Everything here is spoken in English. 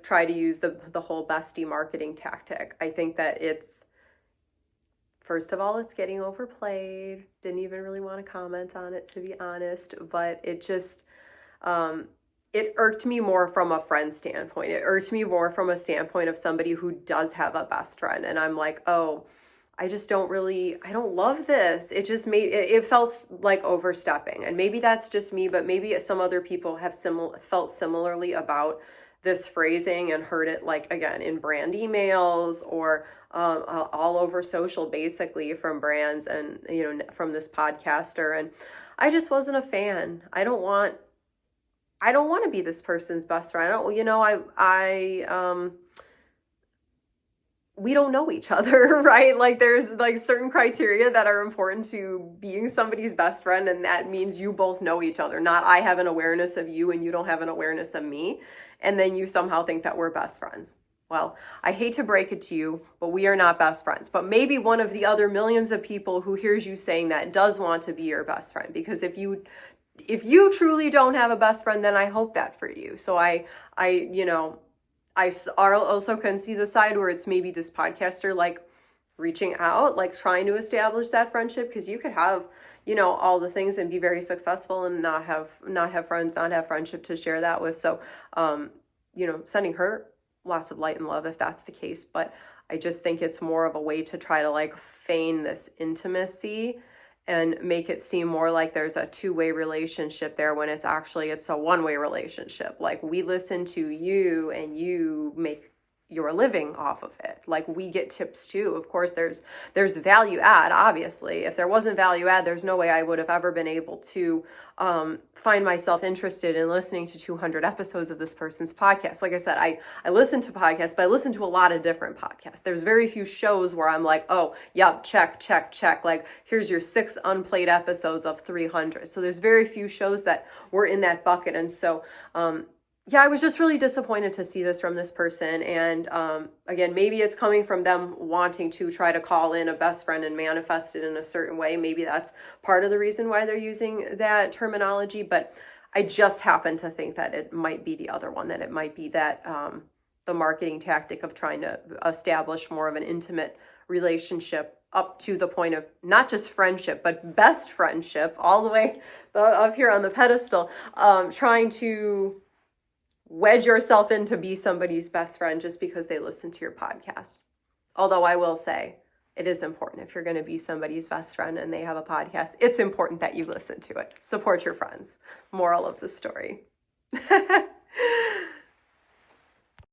try to use the whole bestie marketing tactic. I think that first of all, it's getting overplayed. Didn't even really want to comment on it, to be honest, but it just, it irked me more from a friend standpoint. It irked me more from a standpoint of somebody who does have a best friend. And I'm like, oh, I don't love this. It just it felt like overstepping. And maybe that's just me, but maybe some other people have felt similarly about this phrasing and heard it, like, again, in brand emails or all over social, basically, from brands and, from this podcaster. And I just wasn't a fan. I don't want to be this person's best friend. We don't know each other, right? Like, there's like certain criteria that are important to being somebody's best friend. And that means you both know each other, not I have an awareness of you and you don't have an awareness of me. And then you somehow think that we're best friends. Well, I hate to break it to you, but we are not best friends. But maybe one of the other millions of people who hears you saying that does want to be your best friend. Because if you truly don't have a best friend, then I hope that for you. So I also can see the side where it's maybe this podcaster, like, reaching out, like trying to establish that friendship, because you could have, all the things and be very successful and not have friends, not have friendship to share that with. So, sending her lots of light and love if that's the case. But I just think it's more of a way to try to, like, feign this intimacy and make it seem more like there's a two-way relationship there when it's a one-way relationship. Like, we listen to you and you make your living off of it. Like, we get tips too. Of course, there's value add, obviously. If there wasn't value add, there's no way I would have ever been able to find myself interested in listening to 200 episodes of this person's podcast. Like I said, I listen to podcasts, but I listen to a lot of different podcasts. There's very few shows where I'm like, oh, yep, check. Like, here's your 6 unplayed episodes of 300. So there's very few shows that were in that bucket. And so, I was just really disappointed to see this from this person. And again, maybe it's coming from them wanting to try to call in a best friend and manifest it in a certain way. Maybe that's part of the reason why they're using that terminology. But I just happen to think that it might be the other one, that it might be that the marketing tactic of trying to establish more of an intimate relationship up to the point of not just friendship, but best friendship, all the way up here on the pedestal, trying to wedge yourself in to be somebody's best friend just because they listen to your podcast. Although I will say, it is important, if you're going to be somebody's best friend and they have a podcast, it's important that you listen to it. Support your friends. Moral of the story.